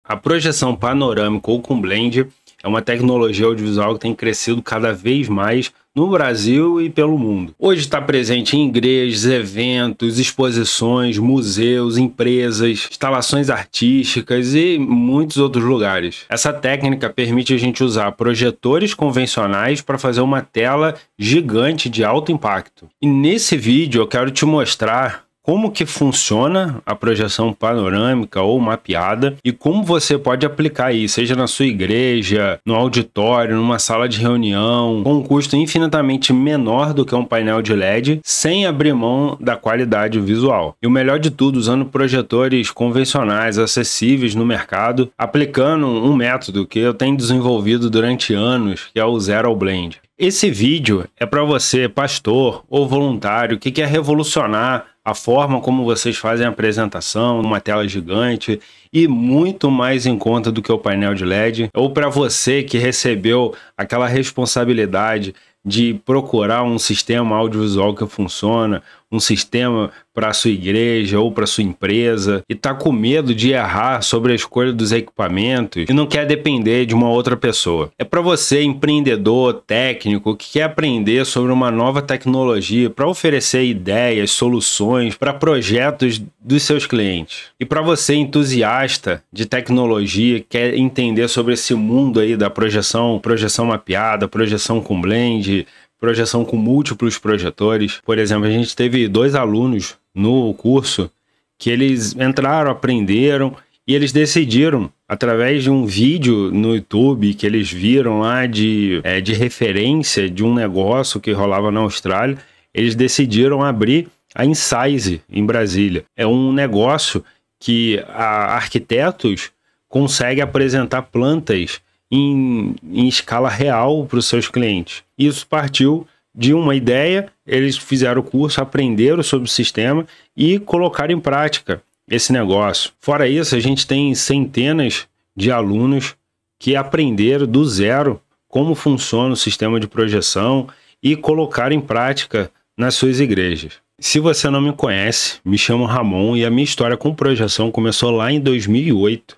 A projeção panorâmica ou com blend é uma tecnologia audiovisual que tem crescido cada vez mais no Brasil e pelo mundo. Hoje está presente em igrejas, eventos, exposições, museus, empresas, instalações artísticas e muitos outros lugares. Essa técnica permite a gente usar projetores convencionais para fazer uma tela gigante de alto impacto. E nesse vídeo eu quero te mostrar como que funciona a projeção panorâmica ou mapeada e como você pode aplicar isso, seja na sua igreja, no auditório, numa sala de reunião, com um custo infinitamente menor do que um painel de LED, sem abrir mão da qualidade visual. E o melhor de tudo, usando projetores convencionais, acessíveis no mercado, aplicando um método que eu tenho desenvolvido durante anos, que é o Zero Blend. Esse vídeo é para você, pastor ou voluntário, que quer revolucionar a forma como vocês fazem a apresentação numa tela gigante e muito mais em conta do que o painel de LED, ou para você que recebeu aquela responsabilidade de procurar um sistema audiovisual que funciona, um sistema para a sua igreja ou para sua empresa e está com medo de errar sobre a escolha dos equipamentos e não quer depender de uma outra pessoa. É para você, empreendedor, técnico, que quer aprender sobre uma nova tecnologia para oferecer ideias, soluções para projetos dos seus clientes. E para você, entusiasta de tecnologia, quer entender sobre esse mundo aí da projeção mapeada, projeção com blend, projeção com múltiplos projetores. Por exemplo, a gente teve 2 alunos no curso que eles entraram, aprenderam e eles decidiram, através de um vídeo no YouTube que eles viram lá de referência de um negócio que rolava na Austrália, eles decidiram abrir a Insize em Brasília. É um negócio que arquitetos conseguem apresentar plantas em escala real para os seus clientes. Isso partiu de uma ideia, eles fizeram o curso, aprenderam sobre o sistema e colocaram em prática esse negócio. Fora isso, a gente tem centenas de alunos que aprenderam do zero como funciona o sistema de projeção e colocaram em prática nas suas igrejas. Se você não me conhece, me chamo Ramon e a minha história com projeção começou lá em 2008.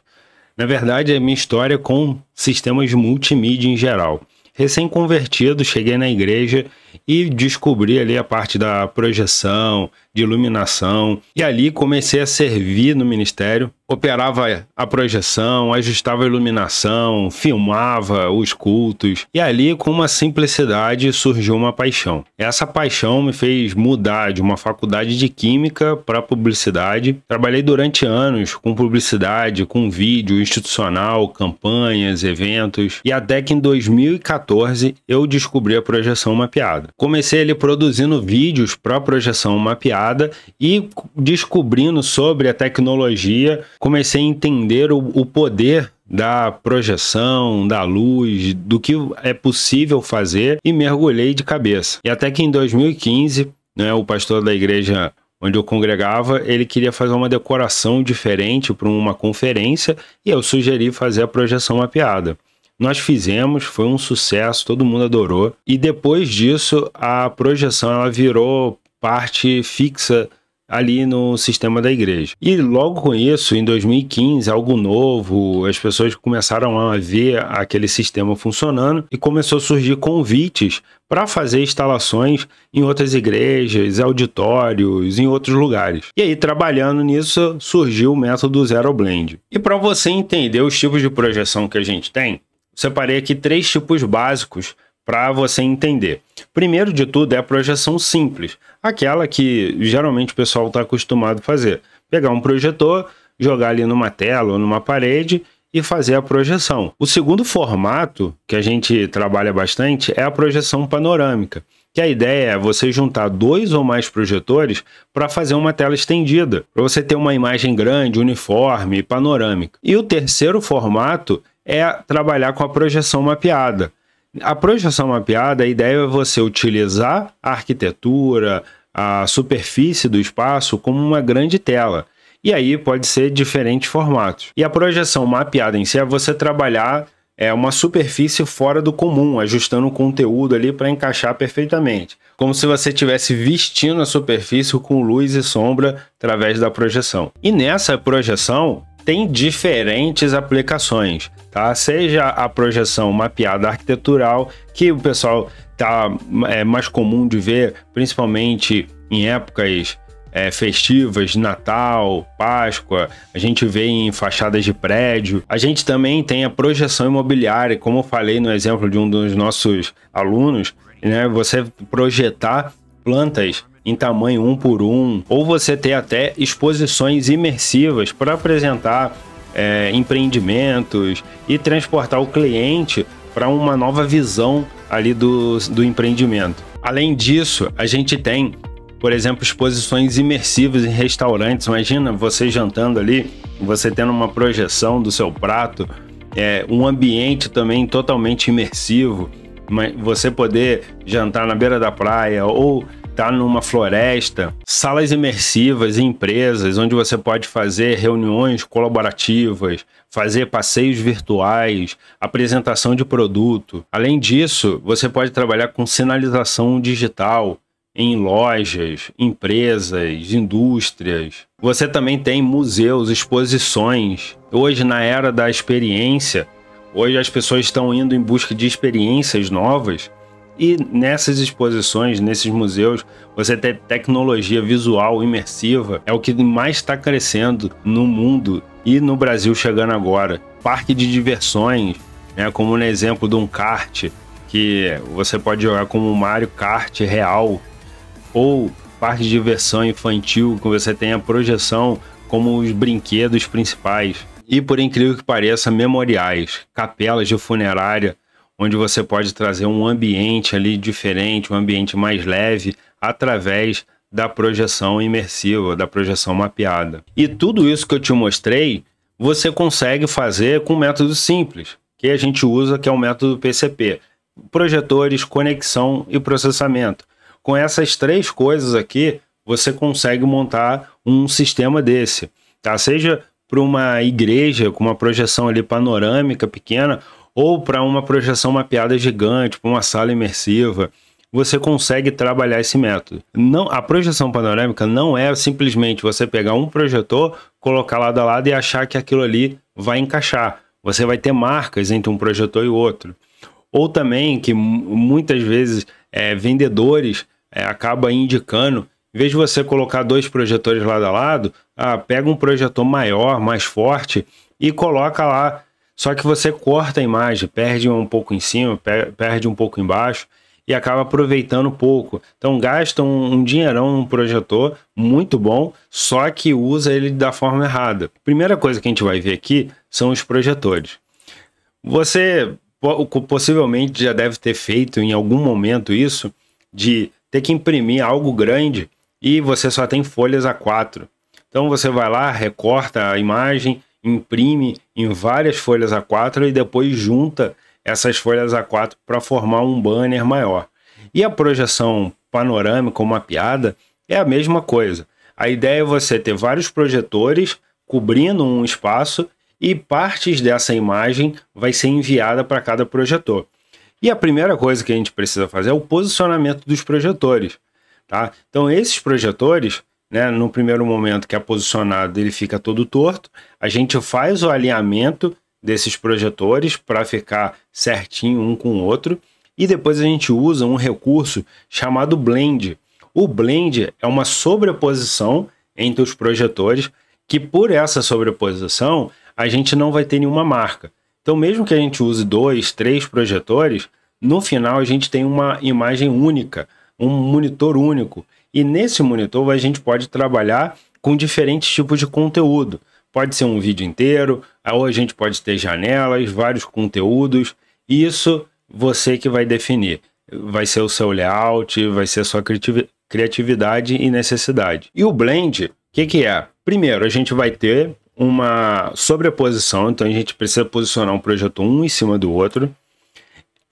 Na verdade, a minha história com sistemas de multimídia em geral. Recém-convertido, cheguei na igreja e descobri ali a parte da projeção, de iluminação. E ali comecei a servir no ministério. Operava a projeção, ajustava a iluminação, filmava os cultos. E ali, com uma simplicidade, surgiu uma paixão. Essa paixão me fez mudar de uma faculdade de química para publicidade. Trabalhei durante anos com publicidade, com vídeo institucional, campanhas, eventos. E até que em 2014 eu descobri a projeção mapeada. Comecei ali produzindo vídeos para projeção mapeada e descobrindo sobre a tecnologia, comecei a entender o poder da projeção, da luz, do que é possível fazer e mergulhei de cabeça. E até que em 2015, o pastor da igreja onde eu congregava, ele queria fazer uma decoração diferente para uma conferência e eu sugeri fazer a projeção mapeada. Nós fizemos, foi um sucesso, todo mundo adorou. E depois disso, a projeção ela virou parte fixa ali no sistema da igreja. E logo com isso, em 2015, algo novo, as pessoas começaram a ver aquele sistema funcionando e começou a surgir convites para fazer instalações em outras igrejas, auditórios, em outros lugares. E aí, trabalhando nisso, surgiu o método Zero Blend. E para você entender os tipos de projeção que a gente tem, separei aqui 3 tipos básicos para você entender. Primeiro de tudo é a projeção simples, aquela que geralmente o pessoal está acostumado a fazer. Pegar um projetor, jogar ali numa tela ou numa parede e fazer a projeção. O segundo formato que a gente trabalha bastante é a projeção panorâmica, que a ideia é você juntar 2 ou mais projetores para fazer uma tela estendida, para você ter uma imagem grande, uniforme, panorâmica. E o terceiro formato é trabalhar com a projeção mapeada. A projeção mapeada, a ideia é você utilizar a arquitetura, a superfície do espaço como uma grande tela. E aí pode ser diferentes formatos. E a projeção mapeada em si é você trabalhar uma superfície fora do comum, ajustando o conteúdo ali para encaixar perfeitamente. Como se você estivesse vestindo a superfície com luz e sombra através da projeção. E nessa projeção, tem diferentes aplicações, tá? Seja a projeção mapeada arquitetural, que o pessoal é mais comum de ver, principalmente em épocas festivas, Natal, Páscoa, a gente vê em fachadas de prédio. A gente também tem a projeção imobiliária, como eu falei no exemplo de um dos nossos alunos, né? Você projetar plantas em tamanho 1 por 1, ou você ter até exposições imersivas para apresentar empreendimentos e transportar o cliente para uma nova visão ali do empreendimento. Além disso, a gente tem, por exemplo, exposições imersivas em restaurantes. Imagina você jantando ali, você tendo uma projeção do seu prato, um ambiente também totalmente imersivo, você poder jantar na beira da praia ou estar numa floresta. Salas imersivas em empresas, onde você pode fazer reuniões colaborativas, fazer passeios virtuais, apresentação de produto. Além disso, você pode trabalhar com sinalização digital em lojas, empresas, indústrias. Você também tem museus, exposições. Hoje, na era da experiência, hoje as pessoas estão indo em busca de experiências novas, e nessas exposições, nesses museus, você tem tecnologia visual imersiva, é o que mais está crescendo no mundo e no Brasil chegando agora. Parque de diversões, né, como no exemplo de um kart, que você pode jogar como um Mario Kart real, ou parque de diversão infantil, que você tem a projeção como os brinquedos principais. E, por incrível que pareça, memoriais, capelas de funerária, onde você pode trazer um ambiente ali diferente, um ambiente mais leve, através da projeção imersiva, da projeção mapeada. E tudo isso que eu te mostrei, você consegue fazer com um método simples, que a gente usa, que é o método PCP. Projetores, conexão e processamento. Com essas três coisas aqui, você consegue montar um sistema desse, tá? Seja para uma igreja com uma projeção ali panorâmica pequena, ou para uma projeção mapeada gigante, para uma sala imersiva, você consegue trabalhar esse método. A projeção panorâmica não é simplesmente você pegar um projetor, colocar lado a lado e achar que aquilo ali vai encaixar. Você vai ter marcas entre um projetor e outro. Ou também que muitas vezes vendedores acabam indicando, em vez de você colocar dois projetores lado a lado, pega um projetor maior, mais forte e coloca lá. Só que você corta a imagem, perde um pouco em cima, perde um pouco embaixo e acaba aproveitando pouco. Então gasta um dinheirão num projetor muito bom, só que usa ele da forma errada. Primeira coisa que a gente vai ver aqui são os projetores. Você possivelmente já deve ter feito em algum momento isso, de ter que imprimir algo grande e você só tem folhas A4. Então você vai lá, recorta a imagem, imprime em várias folhas A4 e depois junta essas folhas A4 para formar um banner maior. E a projeção panorâmica ou mapeada é a mesma coisa. A ideia é você ter vários projetores cobrindo um espaço e partes dessa imagem vai ser enviada para cada projetor. E a primeira coisa que a gente precisa fazer é o posicionamento dos projetores, tá? Então esses projetores, né, no primeiro momento que é posicionado, ele fica todo torto. A gente faz o alinhamento desses projetores para ficar certinho um com o outro. E depois a gente usa um recurso chamado Blend. O Blend é uma sobreposição entre os projetores, que por essa sobreposição a gente não vai ter nenhuma marca. Então mesmo que a gente use 2, 3 projetores, no final a gente tem uma imagem única, um monitor único. E nesse monitor a gente pode trabalhar com diferentes tipos de conteúdo. Pode ser um vídeo inteiro, ou a gente pode ter janelas, vários conteúdos. Isso você que vai definir. Vai ser o seu layout, vai ser a sua criatividade e necessidade. E o Blend, o que é? Primeiro, a gente vai ter uma sobreposição, então a gente precisa posicionar um projetor um em cima do outro.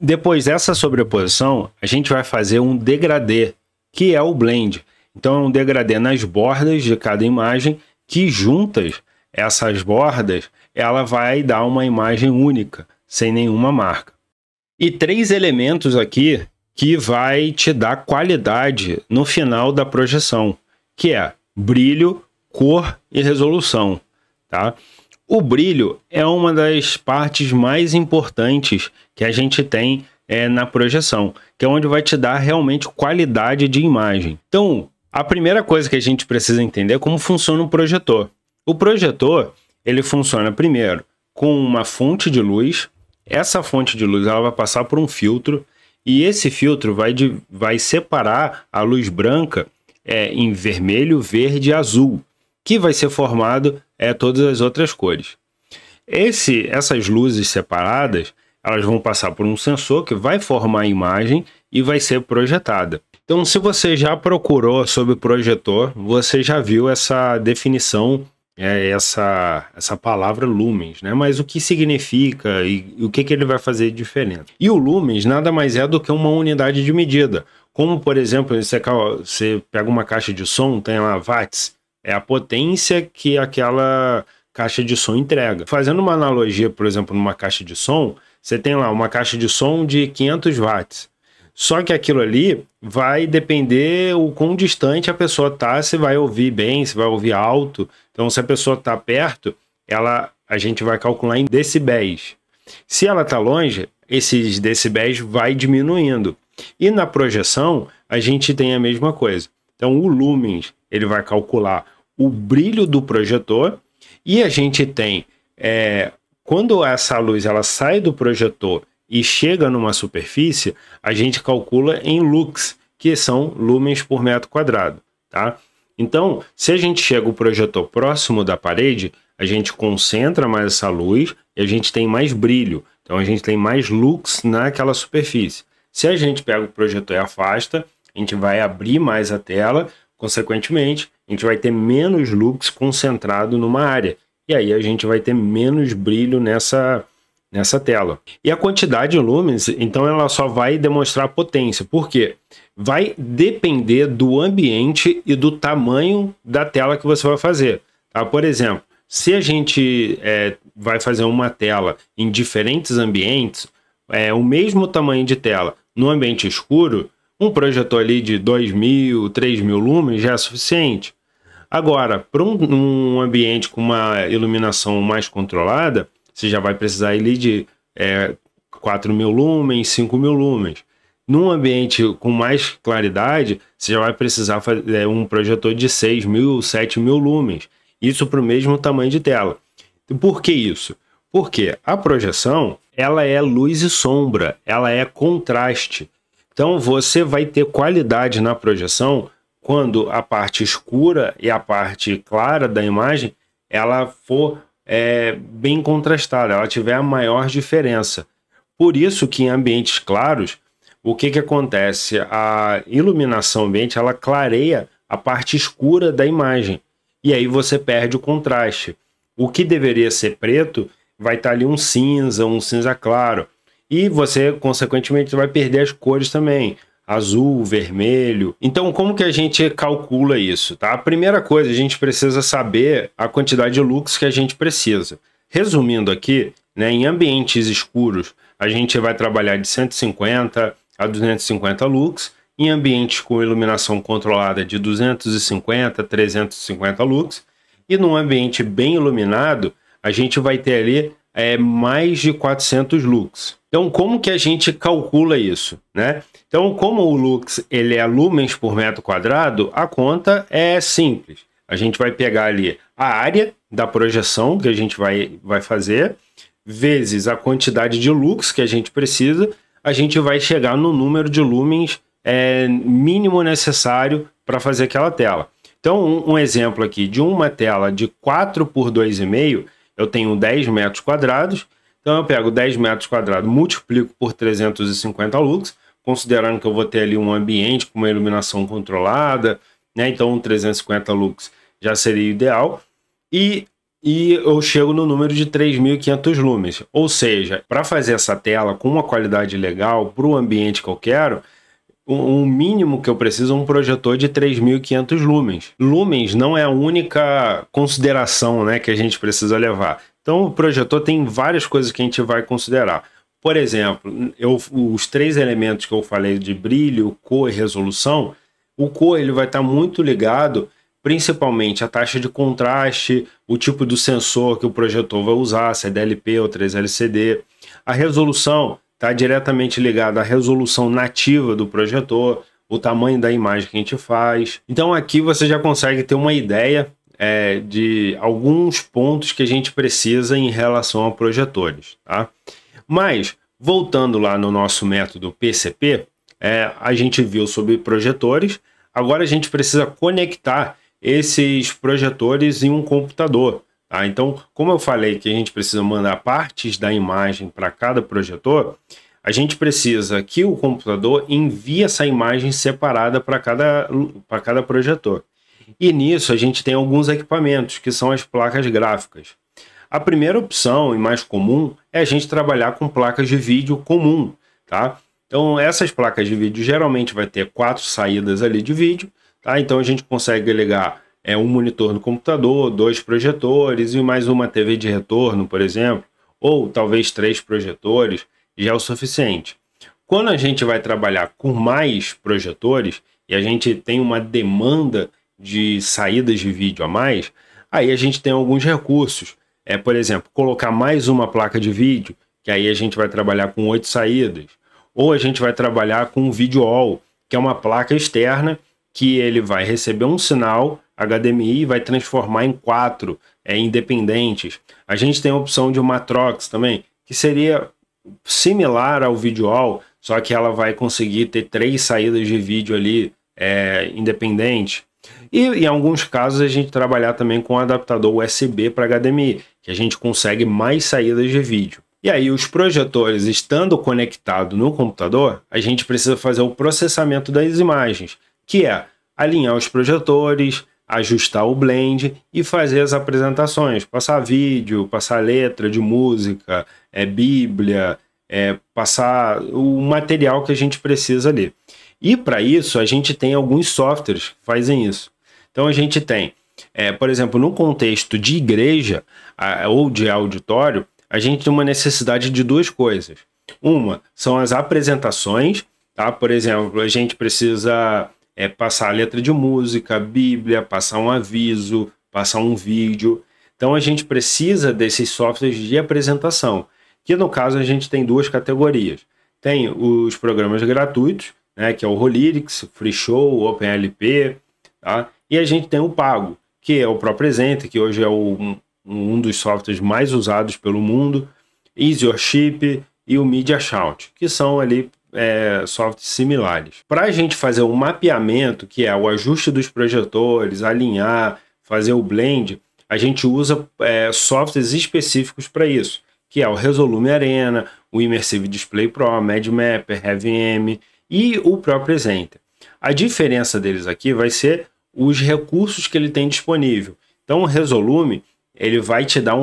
Depois dessa sobreposição, a gente vai fazer um degradê, que é o Blend. Então é um degradê nas bordas de cada imagem, que juntas, essas bordas, ela vai dar uma imagem única, sem nenhuma marca. E 3 elementos aqui que vai te dar qualidade no final da projeção, que é brilho, cor e resolução, tá? O brilho é uma das partes mais importantes que a gente tem na projeção, que é onde vai te dar realmente qualidade de imagem. Então, a primeira coisa que a gente precisa entender é como funciona um projetor. O projetor, ele funciona primeiro com uma fonte de luz. Essa fonte de luz ela vai passar por um filtro e esse filtro vai separar a luz branca em vermelho, verde e azul, que vai ser formado todas as outras cores. Essas luzes separadas, elas vão passar por um sensor que vai formar a imagem e vai ser projetada. Então, se você já procurou sobre projetor, você já viu essa definição, essa palavra lumens, né? Mas o que significa e o que ele vai fazer de diferente? E o lumens nada mais é do que uma unidade de medida. Como, por exemplo, você pega uma caixa de som, tem lá watts, é a potência que aquela caixa de som entrega. Fazendo uma analogia, por exemplo, numa caixa de som, você tem lá uma caixa de som de 500 watts. Só que aquilo ali vai depender o quão distante a pessoa está, se vai ouvir bem, se vai ouvir alto. Então, se a pessoa está perto, a gente vai calcular em decibéis. Se ela está longe, esses decibéis vai diminuindo. E na projeção, a gente tem a mesma coisa. Então, o lumens, ele vai calcular o brilho do projetor e a gente tem, quando essa luz ela sai do projetor e chega numa superfície, a gente calcula em lux, que são lumens por metro quadrado, tá? Então, se a gente chega o projetor próximo da parede, a gente concentra mais essa luz e a gente tem mais brilho. Então, a gente tem mais lux naquela superfície. Se a gente pega o projetor e afasta, a gente vai abrir mais a tela, consequentemente, a gente vai ter menos lux concentrado numa área. E aí a gente vai ter menos brilho nessa tela. E a quantidade de lumens, então, ela só vai demonstrar a potência. Por quê? Vai depender do ambiente e do tamanho da tela que você vai fazer. Tá? Por exemplo, se a gente vai fazer uma tela em diferentes ambientes, o mesmo tamanho de tela no ambiente escuro, um projetor ali de 2.000, 3.000 lumens já é suficiente. Agora, para um ambiente com uma iluminação mais controlada, você já vai precisar ali de 4.000 lumens, 5.000 lumens. Num ambiente com mais claridade, você já vai precisar fazer um projetor de 6.000, 7.000 lumens. Isso para o mesmo tamanho de tela. Por que isso? Porque a projeção, ela é luz e sombra, ela é contraste. Então você vai ter qualidade na projeção quando a parte escura e a parte clara da imagem ela for bem contrastada, ela tiver a maior diferença. Por isso que em ambientes claros, o que acontece? A iluminação ambiente ela clareia a parte escura da imagem e aí você perde o contraste. O que deveria ser preto vai estar ali um cinza claro. E você, consequentemente, vai perder as cores também. Azul, vermelho. Então, como que a gente calcula isso? Tá? A primeira coisa, a gente precisa saber a quantidade de lux que a gente precisa. Resumindo aqui, né, em ambientes escuros, a gente vai trabalhar de 150 a 250 lux. Em ambientes com iluminação controlada, de 250 a 350 lux. E num ambiente bem iluminado, a gente vai ter ali mais de 400 lux. Então, como que a gente calcula isso, né? Então, como o lux ele é lumens por metro quadrado, a conta é simples. A gente vai pegar ali a área da projeção que a gente vai fazer, vezes a quantidade de lux que a gente precisa, a gente vai chegar no número de lumens mínimo necessário para fazer aquela tela. Então, um exemplo aqui de uma tela de 4 por 2,5, eu tenho 10 metros quadrados, então eu pego 10 metros quadrados, multiplico por 350 lux, considerando que eu vou ter ali um ambiente com uma iluminação controlada, né? Então 350 lux já seria ideal, e eu chego no número de 3.500 lumens, ou seja, para fazer essa tela com uma qualidade legal, para o ambiente que eu quero, o mínimo que eu preciso é um projetor de 3.500 lumens. Lumens não é a única consideração, né, que a gente precisa levar. Então o projetor tem várias coisas que a gente vai considerar. Por exemplo, os 3 elementos que eu falei de brilho, cor e resolução, o cor ele vai estar muito ligado principalmente a taxa de contraste, o tipo do sensor que o projetor vai usar, se é DLP ou 3LCD. A resolução está diretamente ligada à resolução nativa do projetor, o tamanho da imagem que a gente faz. Então aqui você já consegue ter uma ideia de alguns pontos que a gente precisa em relação a projetores, tá? Mas, voltando lá no nosso método PCP, a gente viu sobre projetores, agora a gente precisa conectar esses projetores em um computador. Tá? Então, como eu falei que a gente precisa mandar partes da imagem para cada projetor, a gente precisa que o computador envie essa imagem separada para cada projetor. E nisso a gente tem alguns equipamentos, que são as placas gráficas. A primeira opção e mais comum é a gente trabalhar com placas de vídeo comum, tá? Então essas placas de vídeo geralmente vai ter 4 saídas ali de vídeo, tá? Então a gente consegue ligar um monitor no computador, 2 projetores e mais uma TV de retorno, por exemplo, ou talvez 3 projetores, já é o suficiente. Quando a gente vai trabalhar com mais projetores e a gente tem uma demanda de saídas de vídeo a mais, aí a gente tem alguns recursos. Por exemplo, colocar mais uma placa de vídeo, que aí a gente vai trabalhar com 8 saídas. Ou a gente vai trabalhar com um Video All, que é uma placa externa que ele vai receber um sinal HDMI e vai transformar em 4 independentes. A gente tem a opção de uma Trox também, que seria similar ao Video All, só que ela vai conseguir ter 3 saídas de vídeo ali independentes. E em alguns casos a gente trabalhar também com um adaptador USB para HDMI, que a gente consegue mais saídas de vídeo. E aí os projetores estando conectados no computador, a gente precisa fazer o processamento das imagens, que é alinhar os projetores, ajustar o blend e fazer as apresentações, passar vídeo, passar letra de música, bíblia, passar o material que a gente precisa ali. E para isso a gente tem alguns softwares que fazem isso. Então a gente tem, por exemplo, no contexto de igreja ou de auditório, a gente tem uma necessidade de 2 coisas. Uma são as apresentações, tá? Por exemplo, a gente precisa passar a letra de música, bíblia, passar um aviso, passar um vídeo. Então a gente precisa desses softwares de apresentação, que no caso a gente tem 2 categorias. Tem os programas gratuitos, que é o Rolyrics, FreeShow, OpenLP, tá? E a gente tem o pago, que é o ProPresenter, que hoje é um dos softwares mais usados pelo mundo, EasyWorship e o MediaShout, que são ali softwares similares. Para a gente fazer o mapeamento, que é o ajuste dos projetores, alinhar, fazer o blend, a gente usa softwares específicos para isso, que é o Resolume Arena, o Immersive Display Pro, MadMapper, HeavyM e o ProPresenter. A diferença deles aqui vai ser os recursos que ele tem disponível. Então o Resolume ele vai te dar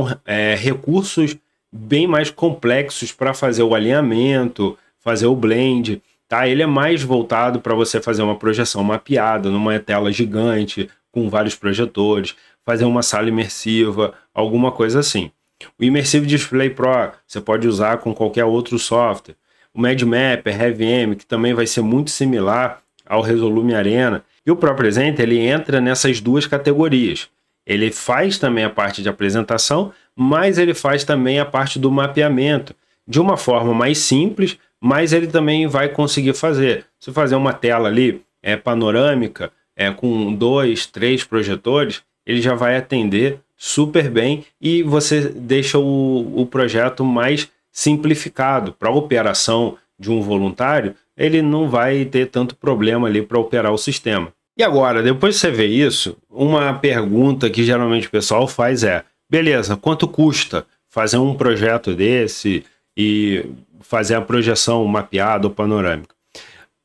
recursos bem mais complexos para fazer o alinhamento, fazer o blend, tá? Ele é mais voltado para você fazer uma projeção mapeada numa tela gigante com vários projetores, fazer uma sala imersiva, alguma coisa assim. O Immersive Display Pro você pode usar com qualquer outro software. O MadMapper, HeavyM, que também vai ser muito similar ao Resolume Arena. E o ProPresenter ele entra nessas 2 categorias. Ele faz também a parte de apresentação, mas ele faz também a parte do mapeamento. De uma forma mais simples, mas ele também vai conseguir fazer. Se fazer uma tela ali panorâmica, com 2, 3 projetores, ele já vai atender super bem e você deixa o projeto mais simplificado. Para a operação de um voluntário, ele não vai ter tanto problema ali para operar o sistema. E agora, depois que você vê isso, uma pergunta que geralmente o pessoal faz beleza, quanto custa fazer um projeto desse e fazer a projeção mapeada ou panorâmica?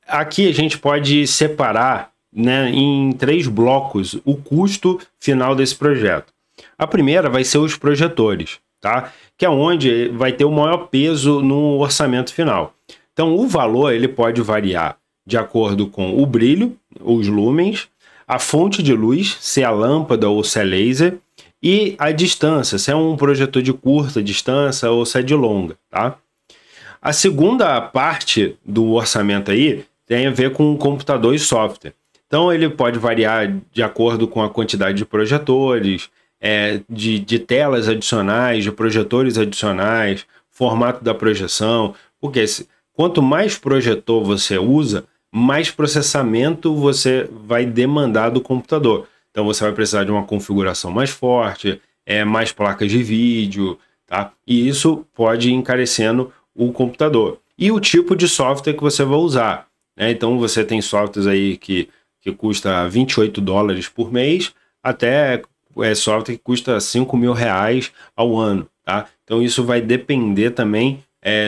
Aqui a gente pode separar, em 3 blocos o custo final desse projeto. A primeira vai ser os projetores, tá? Que é onde vai ter o maior peso no orçamento final. Então o valor ele pode variar de acordo com o brilho, os lumens, a fonte de luz, se é a lâmpada ou se é laser, e a distância, se é um projetor de curta distância ou se é de longa, tá? A segunda parte do orçamento aí tem a ver com computador e software. Então ele pode variar de acordo com a quantidade de projetores, de telas adicionais, de projetores adicionais, formato da projeção, porque quanto mais projetor você usa, mais processamento você vai demandar do computador. Então você vai precisar de uma configuração mais forte, mais placas de vídeo, tá? E isso pode ir encarecendo o computador. E o tipo de software que você vai usar, né? Então você tem softwares aí que custa $28 por mês, até software que custa R$5.000 ao ano, tá? Então isso vai depender também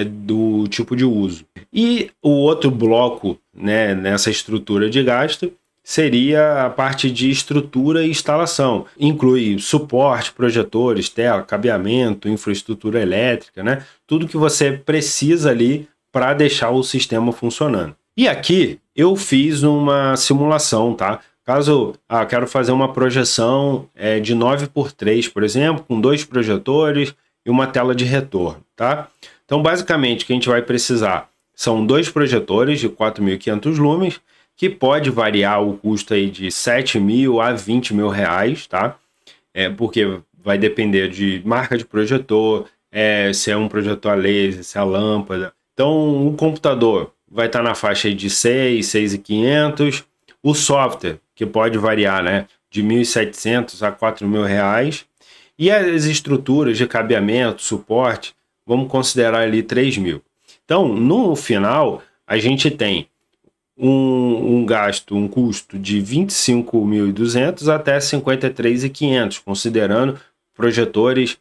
do tipo de uso. E o outro bloco, né, nessa estrutura de gasto seria a parte de estrutura e instalação. Inclui suporte, projetores, tela, cabeamento, infraestrutura elétrica, né? Tudo que você precisa ali para deixar o sistema funcionando. E aqui eu fiz uma simulação, tá? Caso quero fazer uma projeção de 9x3, por exemplo, com 2 projetores e uma tela de retorno, tá? Então, basicamente, o que a gente vai precisar são 2 projetores de 4.500 lumens, que pode variar o custo aí de R$7.000 a R$20.000, tá? Porque vai depender de marca de projetor, se é um projetor a laser, se é a lâmpada. Então, o computador vai estar na faixa aí de 6.500. O software, que pode variar, né, de R$1.700 a R$4.000. E as estruturas de cabeamento, suporte, vamos considerar ali R$3.000. Então, no final, a gente tem um custo de R$25.200 até R$53.500, considerando projetores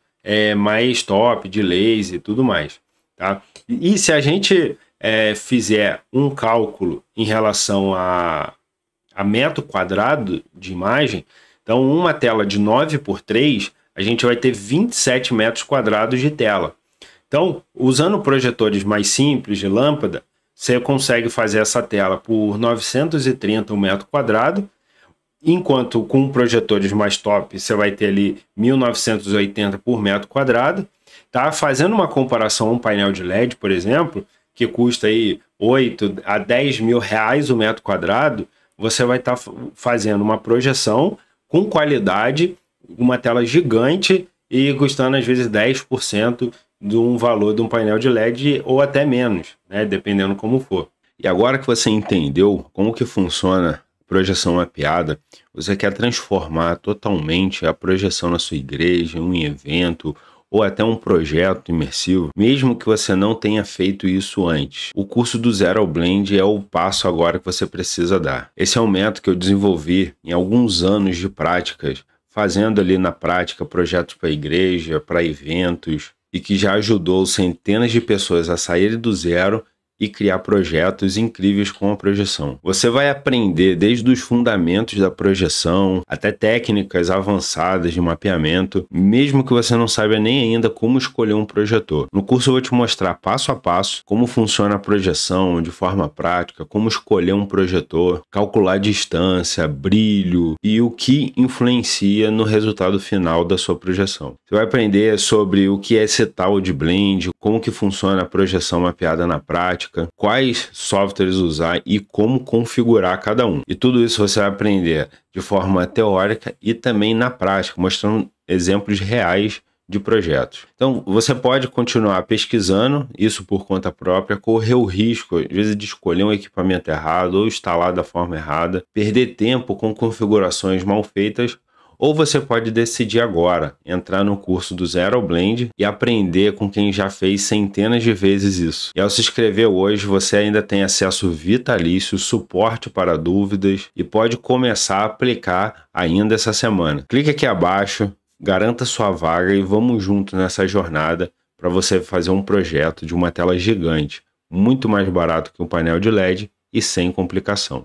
mais top, de laser e tudo mais, tá? E se a gente fizer um cálculo em relação a metro quadrado de imagem, então uma tela de 9x3, a gente vai ter 27 metros quadrados de tela. Então, usando projetores mais simples de lâmpada, você consegue fazer essa tela por 930 um metro quadrado, enquanto com projetores mais top você vai ter ali 1.980 por metro quadrado. Tá? Fazendo uma comparação a um painel de LED, por exemplo, que custa aí 8 a 10 mil reais o metro quadrado, você vai estar fazendo uma projeção com qualidade, uma tela gigante e custando às vezes 10% de um valor de um painel de LED ou até menos, né? Dependendo como for. E agora que você entendeu como que funciona a projeção mapeada, você quer transformar totalmente a projeção na sua igreja, em um evento ou até um projeto imersivo, mesmo que você não tenha feito isso antes. O curso do Zero ao Blend é o passo agora que você precisa dar. Esse é um método que eu desenvolvi em alguns anos de práticas, fazendo ali na prática projetos para igreja, para eventos, e que já ajudou centenas de pessoas a saírem do zero e criar projetos incríveis com a projeção. Você vai aprender desde os fundamentos da projeção até técnicas avançadas de mapeamento, mesmo que você não saiba nem ainda como escolher um projetor. No curso eu vou te mostrar passo a passo como funciona a projeção de forma prática, como escolher um projetor, calcular distância, brilho e o que influencia no resultado final da sua projeção. Você vai aprender sobre o que é esse tal de blend, como que funciona a projeção mapeada na prática, quais softwares usar e como configurar cada um. E tudo isso você vai aprender de forma teórica e também na prática, mostrando exemplos reais de projetos. Então, você pode continuar pesquisando isso por conta própria, correr o risco, às vezes, de escolher um equipamento errado ou instalar da forma errada, perder tempo com configurações mal feitas, ou você pode decidir agora, entrar no curso do Zero ao Blend e aprender com quem já fez centenas de vezes isso. E ao se inscrever hoje, você ainda tem acesso vitalício, suporte para dúvidas e pode começar a aplicar ainda essa semana. Clique aqui abaixo, garanta sua vaga e vamos junto nessa jornada para você fazer um projeto de uma tela gigante, muito mais barato que um painel de LED e sem complicação.